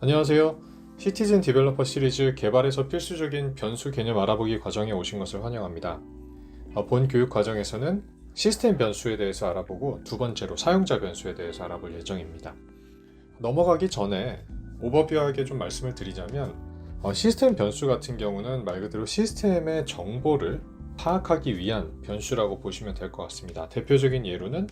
안녕하세요. 시티즌 디벨로퍼 시리즈 개발에서 필수적인 변수 개념 알아보기 과정에 오신 것을 환영합니다. 본 교육 과정에서는 시스템 변수에 대해서 알아보고 두 번째로 사용자 변수에 대해서 알아볼 예정입니다. 넘어가기 전에 오버뷰하게 좀 말씀을 드리자면 시스템 변수 같은 경우는 말 그대로 시스템의 정보를 파악하기 위한 변수라고 보시면 될 것 같습니다. 대표적인 예로는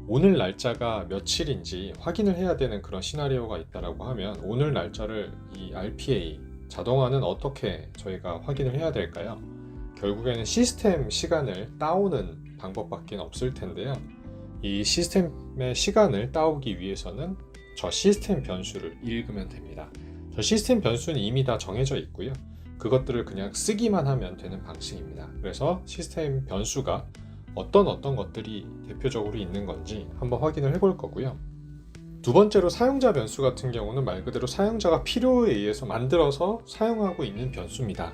오늘 날짜가 며칠인지 확인을 해야 되는 그런 시나리오가 있다라고 하면 오늘 날짜를 이 RPA 자동화는 어떻게 저희가 확인을 해야 될까요? 결국에는 시스템 시간을 따오는 방법밖에 없을 텐데요. 이 시스템의 시간을 따오기 위해서는 저 시스템 변수를 읽으면 됩니다. 저 시스템 변수는 이미 다 정해져 있고요. 그것들을 그냥 쓰기만 하면 되는 방식입니다. 그래서 시스템 변수가 어떤 것들이 대표적으로 있는 건지 한번 확인을 해볼 거고요. 두 번째로 사용자 변수 같은 경우는 말 그대로 사용자가 필요에 의해서 만들어서 사용하고 있는 변수입니다.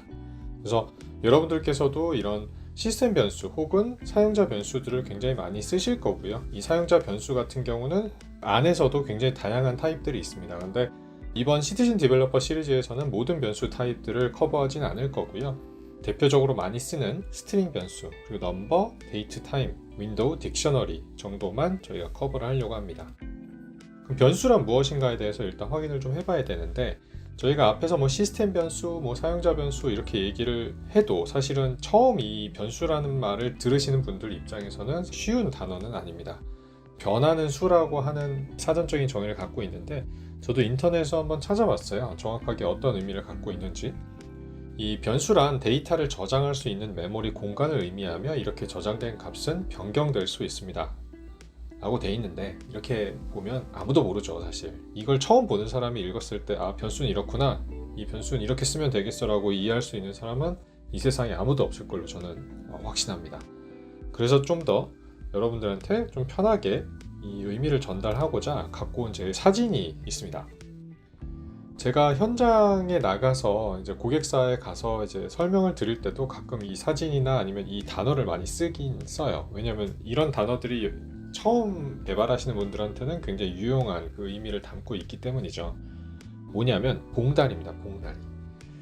그래서 여러분들께서도 이런 시스템 변수 혹은 사용자 변수들을 굉장히 많이 쓰실 거고요. 이 사용자 변수 같은 경우는 안에서도 굉장히 다양한 타입들이 있습니다. 근데 이번 시티즌 디벨로퍼 시리즈에서는 모든 변수 타입들을 커버하진 않을 거고요. 대표적으로 많이 쓰는 스트링 변수, 그리고 넘버, 데이트 타임, 윈도우, 딕셔너리 정도만 저희가 커버를 하려고 합니다. 그럼 변수란 무엇인가에 대해서 일단 확인을 좀 해봐야 되는데, 저희가 앞에서 시스템 변수, 사용자 변수 이렇게 얘기를 해도 사실은 처음 이 변수라는 말을 들으시는 분들 입장에서는 쉬운 단어는 아닙니다. 변하는 수라고 하는 사전적인 정의를 갖고 있는데, 저도 인터넷에서 한번 찾아봤어요. 정확하게 어떤 의미를 갖고 있는지. 이 변수란 데이터를 저장할 수 있는 메모리 공간을 의미하며 이렇게 저장된 값은 변경될 수 있습니다 라고 돼 있는데, 이렇게 보면 아무도 모르죠. 사실 이걸 처음 보는 사람이 읽었을 때 변수는 이렇구나, 이 변수는 이렇게 쓰면 되겠어 라고 이해할 수 있는 사람은 이 세상에 아무도 없을 걸로 저는 확신합니다. 그래서 좀 더 여러분들한테 좀 편하게 이 의미를 전달하고자 갖고 온 제 사진이 있습니다. 제가 현장에 나가서 이제 고객사에 가서 이제 설명을 드릴 때도 가끔 이 사진이나 아니면 이 단어를 많이 쓰긴 써요. 왜냐면 이런 단어들이 처음 개발하시는 분들한테는 굉장히 유용한 그 의미를 담고 있기 때문이죠. 뭐냐면 봉다리입니다. 봉다리.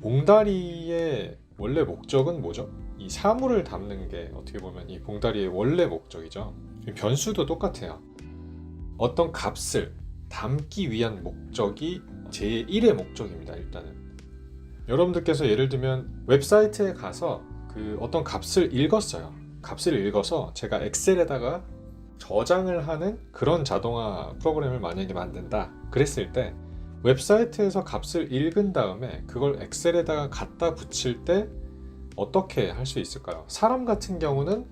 봉다리의 원래 목적은 뭐죠? 이 사물을 담는 게 어떻게 보면 이 봉다리의 원래 목적이죠. 변수도 똑같아요. 어떤 값을 담기 위한 목적이 제1의 목적입니다. 일단은 여러분들께서 예를 들면 웹사이트에 가서 그 어떤 값을 읽었어요. 값을 읽어서 제가 엑셀에다가 저장을 하는 그런 자동화 프로그램을 만약에 만든다 그랬을 때, 웹사이트에서 값을 읽은 다음에 그걸 엑셀에다가 갖다 붙일 때 어떻게 할 수 있을까요? 사람 같은 경우는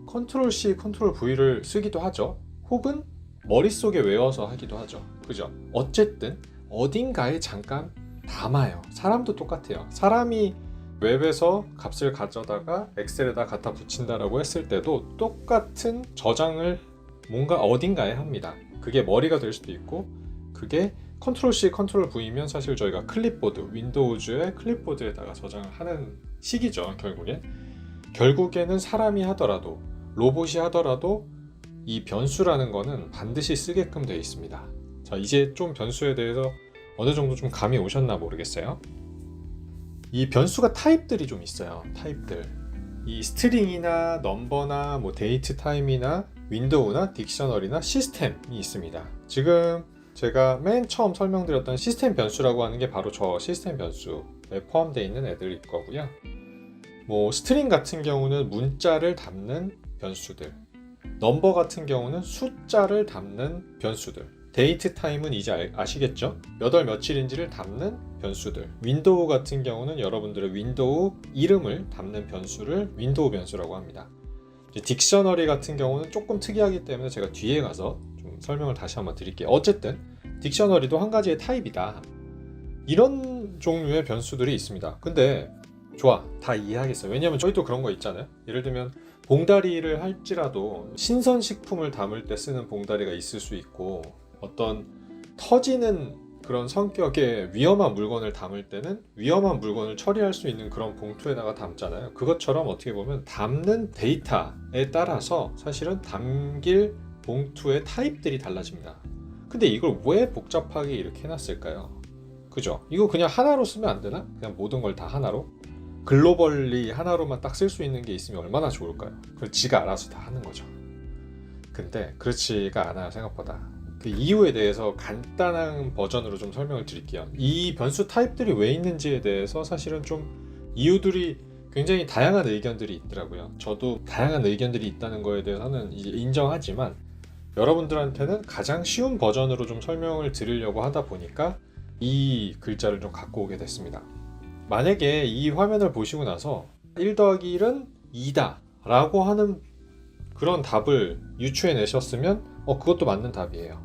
컨트롤 C, 컨트롤 V를 쓰기도 하죠. 혹은 머릿속에 외워서 하기도 하죠. 그죠? 어쨌든 어딘가에 잠깐 담아요. 사람도 똑같아요. 사람이 웹에서 값을 가져다가 엑셀에다 갖다 붙인다라고 했을 때도 똑같은 저장을 뭔가 어딘가에 합니다. 그게 머리가 될 수도 있고, 그게 컨트롤 C, 컨트롤 V면 사실 저희가 클립보드, 윈도우즈의 클립보드에다가 저장을 하는 식이죠. 결국에는 사람이 하더라도 로봇이 하더라도 이 변수라는 거는 반드시 쓰게끔 되어 있습니다. 자, 이제 좀 변수에 대해서 어느 정도 좀 감이 오셨나 모르겠어요. 이 변수가 타입들이 좀 있어요. 타입들. 이 스트링이나 넘버나 데이트 타임이나 윈도우나 딕셔너리나 시스템이 있습니다. 지금 제가 맨 처음 설명드렸던 시스템 변수라고 하는 게 바로 저 시스템 변수에 포함되어 있는 애들일 거고요. 스트링 같은 경우는 문자를 담는 변수들, 넘버 같은 경우는 숫자를 담는 변수들, 데이트 타임은 이제 아시겠죠? 몇 월 며칠인지를 담는 변수들, 윈도우 같은 경우는 여러분들의 윈도우 이름을 담는 변수를 윈도우 변수라고 합니다. 딕셔너리 같은 경우는 조금 특이하기 때문에 제가 뒤에 가서 좀 설명을 다시 한번 드릴게요. 어쨌든 딕셔너리도 한 가지의 타입이다. 이런 종류의 변수들이 있습니다. 근데 좋아, 다 이해하겠어요. 왜냐면 저희도 그런 거 있잖아요. 예를 들면 봉다리를 할지라도 신선식품을 담을 때 쓰는 봉다리가 있을 수 있고, 어떤 터지는 그런 성격의 위험한 물건을 담을 때는 위험한 물건을 처리할 수 있는 그런 봉투에다가 담잖아요. 그것처럼 어떻게 보면 담는 데이터에 따라서 사실은 담길 봉투의 타입들이 달라집니다. 근데 이걸 왜 복잡하게 이렇게 해놨을까요? 그죠? 이거 그냥 하나로 쓰면 안 되나? 그냥 모든 걸 다 하나로? 글로벌리 하나로만 딱 쓸 수 있는 게 있으면 얼마나 좋을까요? 그걸 지가 알아서 다 하는 거죠. 근데 그렇지가 않아요, 생각보다. 그 이유에 대해서 간단한 버전으로 좀 설명을 드릴게요. 이 변수 타입들이 왜 있는지에 대해서 사실은 좀 이유들이 굉장히 다양한 의견들이 있더라고요. 저도 다양한 의견들이 있다는 거에 대해서는 이제 인정하지만 여러분들한테는 가장 쉬운 버전으로 좀 설명을 드리려고 하다 보니까 이 글자를 좀 갖고 오게 됐습니다. 만약에 이 화면을 보시고 나서 1 더하기 1은 2다 라고 하는 그런 답을 유추해 내셨으면 그것도 맞는 답이에요.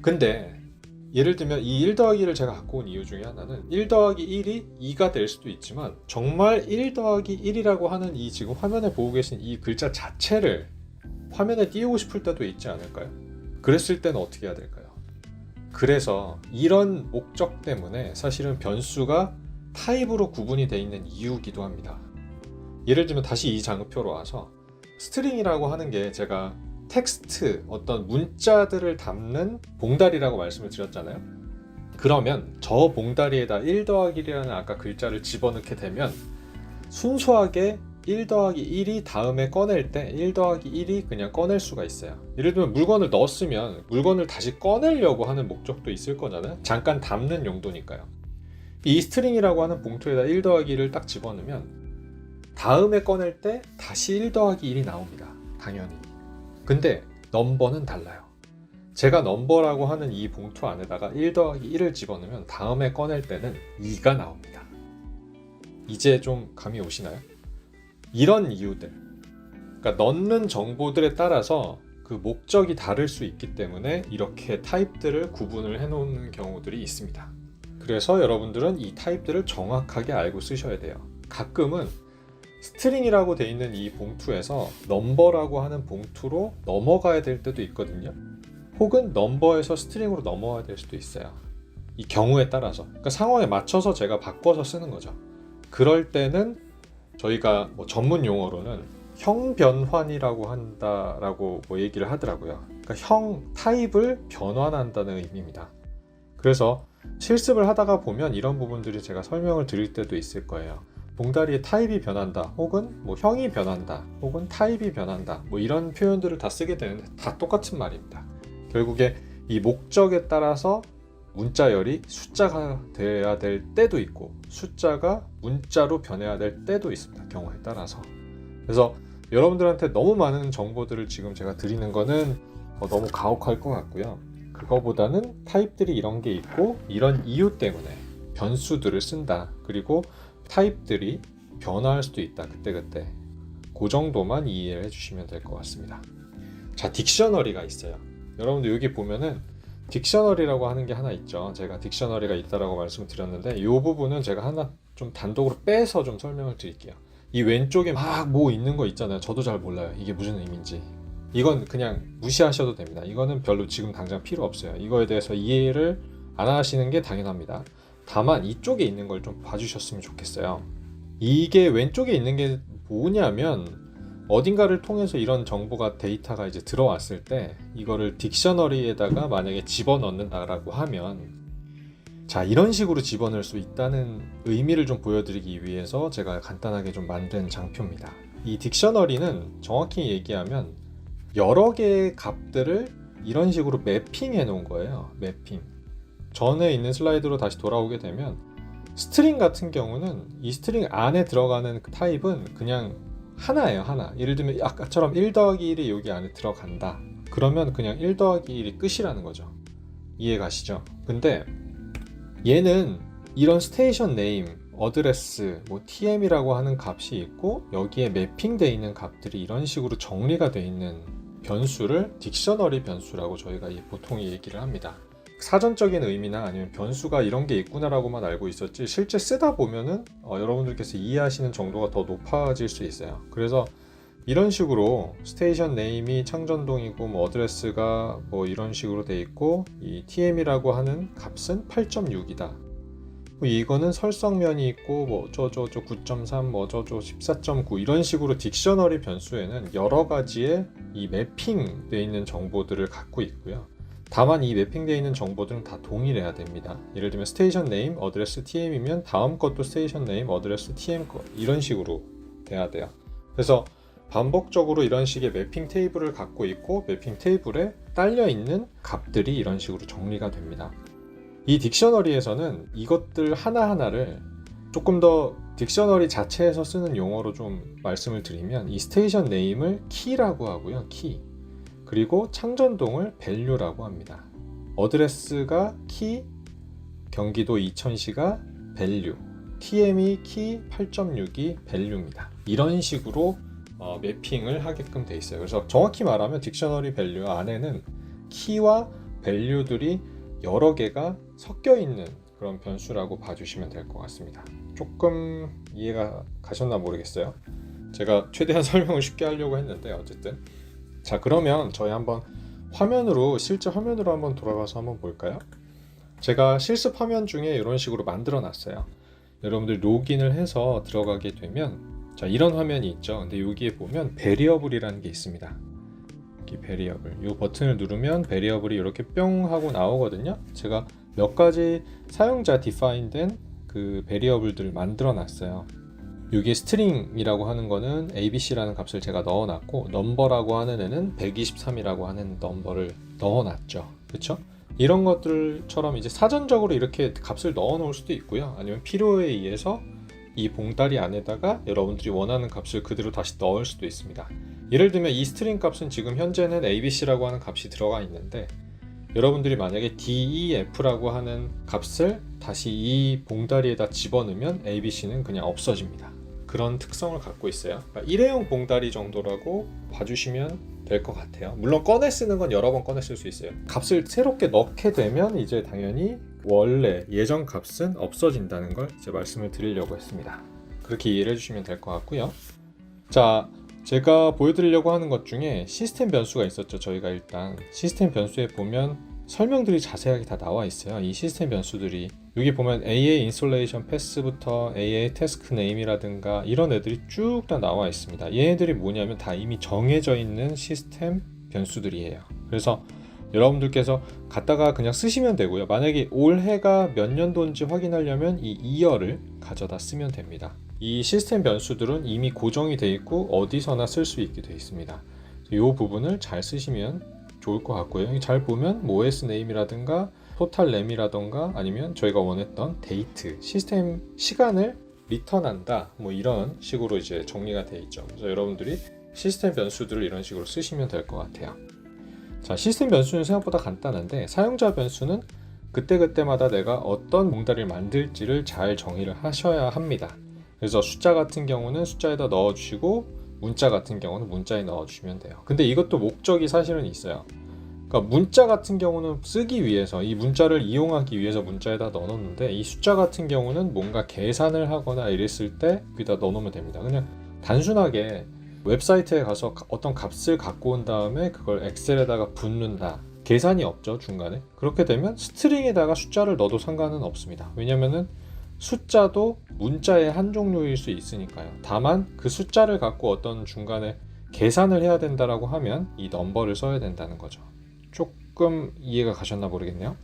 근데 예를 들면 이 1 더하기 1을 제가 갖고 온 이유 중에 하나는 1 더하기 1이 2가 될 수도 있지만 정말 1 더하기 1이라고 하는 이 지금 화면에 보고 계신 이 글자 자체를 화면에 띄우고 싶을 때도 있지 않을까요? 그랬을 때는 어떻게 해야 될까요? 그래서 이런 목적 때문에 사실은 변수가 타입으로 구분이 되어 있는 이유이기도 합니다. 예를 들면 다시 이 장표로 와서 스트링이라고 하는 게 제가 텍스트, 어떤 문자들을 담는 봉다리라고 말씀을 드렸잖아요. 그러면 저 봉다리에다 1 더하기 1이라는 아까 글자를 집어넣게 되면 순수하게 1 더하기 1이 다음에 꺼낼 때 1 더하기 1이 그냥 꺼낼 수가 있어요. 예를 들면 물건을 넣었으면 물건을 다시 꺼내려고 하는 목적도 있을 거잖아요. 잠깐 담는 용도니까요. 이 스트링이라고 하는 봉투에다 1 더하기 1을 딱 집어넣으면 다음에 꺼낼 때 다시 1 더하기 1이 나옵니다. 당연히. 근데 넘버는 달라요. 제가 넘버라고 하는 이 봉투 안에다가 1 더하기 1을 집어넣으면 다음에 꺼낼 때는 2가 나옵니다. 이제 좀 감이 오시나요? 이런 이유들, 그러니까 넣는 정보들에 따라서 그 목적이 다를 수 있기 때문에 이렇게 타입들을 구분을 해놓는 경우들이 있습니다. 그래서 여러분들은 이 타입들을 정확하게 알고 쓰셔야 돼요. 가끔은 스트링이라고 되어 있는 이 봉투에서 넘버라고 하는 봉투로 넘어가야 될 때도 있거든요. 혹은 넘버에서 스트링으로 넘어가야 될 수도 있어요. 이 경우에 따라서, 그러니까 상황에 맞춰서 제가 바꿔서 쓰는 거죠. 그럴 때는 저희가 전문 용어로는 형변환이라고 한다라고 얘기를 하더라고요. 그러니까 타입을 변환한다는 의미입니다. 그래서 실습을 하다가 보면 이런 부분들이 제가 설명을 드릴 때도 있을 거예요. 봉다리의 타입이 변한다, 혹은 형이 변한다, 혹은 타입이 변한다, 이런 표현들을 다 쓰게 되는데 다 똑같은 말입니다. 결국에 이 목적에 따라서 문자열이 숫자가 돼야 될 때도 있고 숫자가 문자로 변해야 될 때도 있습니다. 경우에 따라서. 그래서 여러분들한테 너무 많은 정보들을 지금 제가 드리는 거는 너무 가혹할 것 같고요. 그거보다는 타입들이 이런 게 있고 이런 이유 때문에 변수들을 쓴다. 그리고 타입들이 변화할 수도 있다. 그때그때. 그 정도만 이해를 해주시면 될 것 같습니다. 자, 딕셔너리가 있어요. 여러분들 여기 보면은 딕셔너리라고 하는 게 하나 있죠. 제가 딕셔너리가 있다라고 말씀을 드렸는데 이 부분은 제가 하나 좀 단독으로 빼서 좀 설명을 드릴게요. 이 왼쪽에 막 있는 거 있잖아요. 저도 잘 몰라요. 이게 무슨 의미인지. 이건 그냥 무시하셔도 됩니다. 이거는 별로 지금 당장 필요 없어요. 이거에 대해서 이해를 안 하시는 게 당연합니다. 다만 이쪽에 있는 걸 좀 봐주셨으면 좋겠어요. 이게 왼쪽에 있는 게 뭐냐면 어딘가를 통해서 이런 정보가 데이터가 이제 들어왔을 때 이거를 딕셔너리에다가 만약에 집어넣는다라고 하면 자, 이런 식으로 집어넣을 수 있다는 의미를 좀 보여드리기 위해서 제가 간단하게 좀 만든 장표입니다. 이 딕셔너리는 정확히 얘기하면 여러 개의 값들을 이런 식으로 매핑해 놓은 거예요. 매핑. 전에 있는 슬라이드로 다시 돌아오게 되면 스트링 같은 경우는 이 스트링 안에 들어가는 그 타입은 그냥 하나예요. 하나. 예를 들면 아까처럼 1 더하기 1이 여기 안에 들어간다. 그러면 그냥 1 더하기 1이 끝이라는 거죠. 이해 가시죠? 근데 얘는 이런 스테이션 네임, 어드레스, TM이라고 하는 값이 있고 여기에 매핑되어 있는 값들이 이런 식으로 정리가 되어 있는 변수를 딕셔너리 변수라고 저희가 보통 얘기를 합니다. 사전적인 의미나 아니면 변수가 이런 게 있구나라고만 알고 있었지 실제 쓰다 보면은 여러분들께서 이해하시는 정도가 더 높아질 수 있어요. 그래서 이런 식으로 스테이션 네임이 창전동이고 어드레스가 이런 식으로 돼 있고 이 TM이라고 하는 값은 8.6이다. 이거는 설성면이 있고 어쩌저 9.3 어쩌저 14.9 이런 식으로 딕셔너리 변수에는 여러 가지의 이 매핑되어 있는 정보들을 갖고 있고요. 다만 이 매핑되어 있는 정보들은 다 동일해야 됩니다. 예를 들면 스테이션 네임, 어드레스 TM이면 다음 것도 스테이션 네임, 어드레스 TM 것 이런 식으로 돼야 돼요. 그래서 반복적으로 이런 식의 매핑 테이블을 갖고 있고 매핑 테이블에 딸려 있는 값들이 이런 식으로 정리가 됩니다. 이 딕셔너리에서는 이것들 하나하나를 조금 더 딕셔너리 자체에서 쓰는 용어로 좀 말씀을 드리면 이 스테이션 네임을 키라고 하고요. 키. 그리고 창전동을 value라고 합니다. 어드레스가 키, 경기도 이천시가 value, TM이 키 8.6이 value입니다. 이런 식으로 매핑을 하게끔 돼 있어요. 그래서 정확히 말하면 딕셔너리 value 안에는 키와 value들이 여러 개가 섞여 있는 그런 변수라고 봐주시면 될 것 같습니다. 조금 이해가 가셨나 모르겠어요. 제가 최대한 설명을 쉽게 하려고 했는데 어쨌든 자, 그러면 저희 한번 실제 화면으로 한번 돌아가서 한번 볼까요? 제가 실습 화면 중에 이런 식으로 만들어 놨어요. 여러분들 로그인을 해서 들어가게 되면 자, 이런 화면이 있죠. 근데 여기에 보면 베리어블이라는 게 있습니다. 여기 베리어블, 이 버튼을 누르면 베리어블이 이렇게 뿅 하고 나오거든요. 제가 몇 가지 사용자 디파인된 그 베리어블들을 만들어 놨어요. 여기에 스트링이라고 하는 거는 abc라는 값을 제가 넣어놨고 넘버라고 하는 애는 123이라고 하는 넘버를 넣어놨죠. 그렇죠? 이런 것들처럼 이제 사전적으로 이렇게 값을 넣어 놓을 수도 있고요. 아니면 필요에 의해서 이 봉다리 안에다가 여러분들이 원하는 값을 그대로 다시 넣을 수도 있습니다. 예를 들면 이 스트링 값은 지금 현재는 abc라고 하는 값이 들어가 있는데 여러분들이 만약에 def라고 하는 값을 다시 이 봉다리에다 집어넣으면 abc는 그냥 없어집니다. 그런 특성을 갖고 있어요. 그러니까 일회용 봉다리 정도라고 봐주시면 될 것 같아요. 물론 꺼내 쓰는 건 여러 번 꺼내 쓸 수 있어요. 값을 새롭게 넣게 되면 이제 당연히 원래 예전 값은 없어진다는 걸 이제 말씀을 드리려고 했습니다. 그렇게 이해를 해주시면 될 것 같고요. 자, 제가 보여드리려고 하는 것 중에 시스템 변수가 있었죠. 저희가 일단 시스템 변수에 보면 설명들이 자세하게 다 나와 있어요. 이 시스템 변수들이 여기 보면 AA 인스톨레이션 패스부터 AA 태스크 네임이라든가 이런 애들이 쭉 다 나와 있습니다. 얘네들이 뭐냐면 다 이미 정해져 있는 시스템 변수들이에요. 그래서 여러분들께서 갖다가 그냥 쓰시면 되고요. 만약에 올해가 몇 년도인지 확인하려면 이 year를 가져다 쓰면 됩니다. 이 시스템 변수들은 이미 고정이 되어 있고 어디서나 쓸 수 있게 되어 있습니다. 이 부분을 잘 쓰시면 좋을 것 같고요. 여기 잘 보면 OS 네임이라든가 토탈 램이라든가 아니면 저희가 원했던 데이트, 시스템 시간을 리턴한다 뭐 이런 식으로 이제 정리가 되어 있죠. 그래서 여러분들이 시스템 변수들을 이런 식으로 쓰시면 될 것 같아요. 자, 시스템 변수는 생각보다 간단한데 사용자 변수는 그때그때마다 내가 어떤 봉다리를 만들지를 잘 정의를 하셔야 합니다. 그래서 숫자 같은 경우는 숫자에다 넣어주시고 문자 같은 경우는 문자에 넣어주시면 돼요. 근데 이것도 목적이 사실은 있어요. 그러니까 문자 같은 경우는 쓰기 위해서 이 문자를 이용하기 위해서 문자에다 넣어놓는데 이 숫자 같은 경우는 뭔가 계산을 하거나 이랬을 때 여기다 넣어놓으면 됩니다. 그냥 단순하게 웹사이트에 가서 어떤 값을 갖고 온 다음에 그걸 엑셀에다가 붓는다. 계산이 없죠, 중간에. 그렇게 되면 스트링에다가 숫자를 넣어도 상관은 없습니다. 왜냐면은 숫자도 문자의 한 종류일 수 있으니까요. 다만 그 숫자를 갖고 어떤 중간에 계산을 해야 된다라고 하면 이 넘버를 써야 된다는 거죠. 조금 이해가 가셨나 모르겠네요.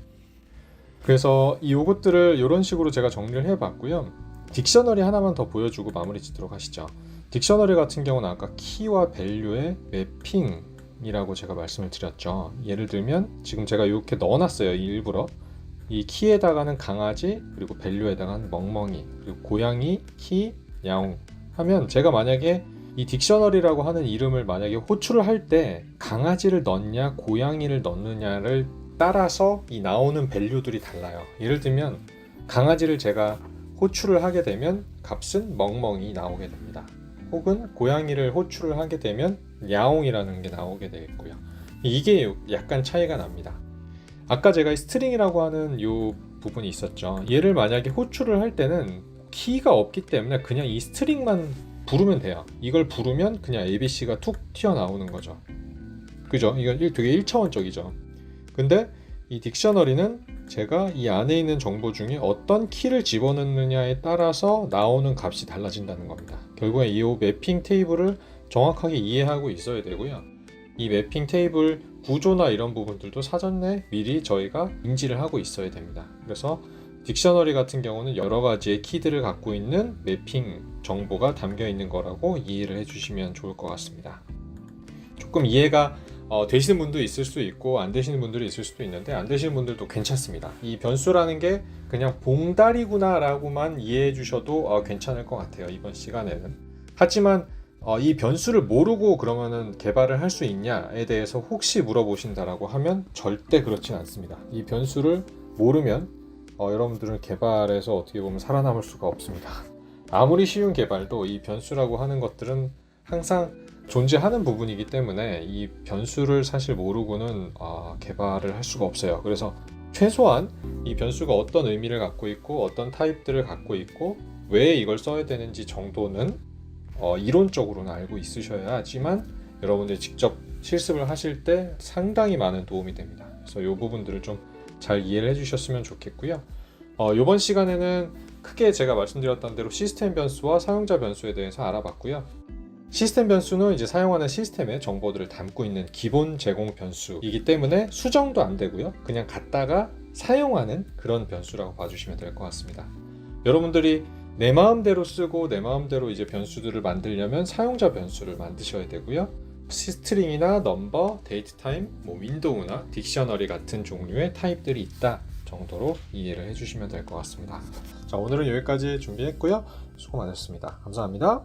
그래서 요것들을 이런 식으로 제가 정리를 해봤고요. 딕셔너리 하나만 더 보여주고 마무리 짓도록 하시죠. 딕셔너리 같은 경우는 아까 키와 밸류의 매핑이라고 제가 말씀을 드렸죠. 예를 들면 지금 제가 이렇게 넣어놨어요. 일부러. 이 키에다가는 강아지, 그리고 밸류에다가는 멍멍이, 그리고 고양이, 키, 야옹 하면 제가 만약에 이 딕셔너리라고 하는 이름을 만약에 호출을 할 때 강아지를 넣냐 고양이를 넣느냐를 따라서 이 나오는 밸류들이 달라요. 예를 들면 강아지를 제가 호출을 하게 되면 값은 멍멍이 나오게 됩니다. 혹은 고양이를 호출을 하게 되면 야옹이라는 게 나오게 되겠고요. 이게 약간 차이가 납니다. 아까 제가 이 스트링이라고 하는 이 부분이 있었죠. 얘를 만약에 호출을 할 때는 키가 없기 때문에 그냥 이 스트링만 부르면 돼요. 이걸 부르면 그냥 ABC가 툭 튀어나오는 거죠. 그죠? 이건 되게 1차원적이죠. 근데 이 딕셔너리는 제가 이 안에 있는 정보 중에 어떤 키를 집어넣느냐에 따라서 나오는 값이 달라진다는 겁니다. 결국에 이 매핑 테이블을 정확하게 이해하고 있어야 되고요. 이 매핑 테이블 구조나 이런 부분들도 사전에 미리 저희가 인지를 하고 있어야 됩니다. 그래서 딕셔너리 같은 경우는 여러 가지의 키들을 갖고 있는 매핑 정보가 담겨 있는 거라고 이해를 해주시면 좋을 것 같습니다. 조금 이해가 되시는 분도 있을 수 있고 안 되시는 분들이 있을 수도 있는데, 안 되시는 분들도 괜찮습니다. 이 변수라는 게 그냥 봉다리구나 라고만 이해해 주셔도 괜찮을 것 같아요, 이번 시간에는. 하지만 이 변수를 모르고 그러면은 개발을 할 수 있냐에 대해서 혹시 물어보신다라고 하면 절대 그렇진 않습니다. 이 변수를 모르면 여러분들은 개발에서 어떻게 보면 살아남을 수가 없습니다. 아무리 쉬운 개발도 이 변수라고 하는 것들은 항상 존재하는 부분이기 때문에 이 변수를 사실 모르고는 개발을 할 수가 없어요. 그래서 최소한 이 변수가 어떤 의미를 갖고 있고 어떤 타입들을 갖고 있고 왜 이걸 써야 되는지 정도는 이론적으로는 알고 있으셔야지만 여러분들이 직접 실습을 하실 때 상당히 많은 도움이 됩니다. 그래서 이 부분들을 좀 잘 이해를 해주셨으면 좋겠고요. 이번 시간에는 크게 제가 말씀드렸던 대로 시스템 변수와 사용자 변수에 대해서 알아봤고요. 시스템 변수는 이제 사용하는 시스템의 정보들을 담고 있는 기본 제공 변수이기 때문에 수정도 안 되고요. 그냥 갖다가 사용하는 그런 변수라고 봐주시면 될 것 같습니다. 여러분들이 내 마음대로 쓰고 내 마음대로 이제 변수들을 만들려면 사용자 변수를 만드셔야 되고요. 스트링이나 넘버, 데이트 타임, 윈도우나 딕셔너리 같은 종류의 타입들이 있다 정도로 이해를 해주시면 될 것 같습니다. 자, 오늘은 여기까지 준비했고요. 수고 많으셨습니다. 감사합니다.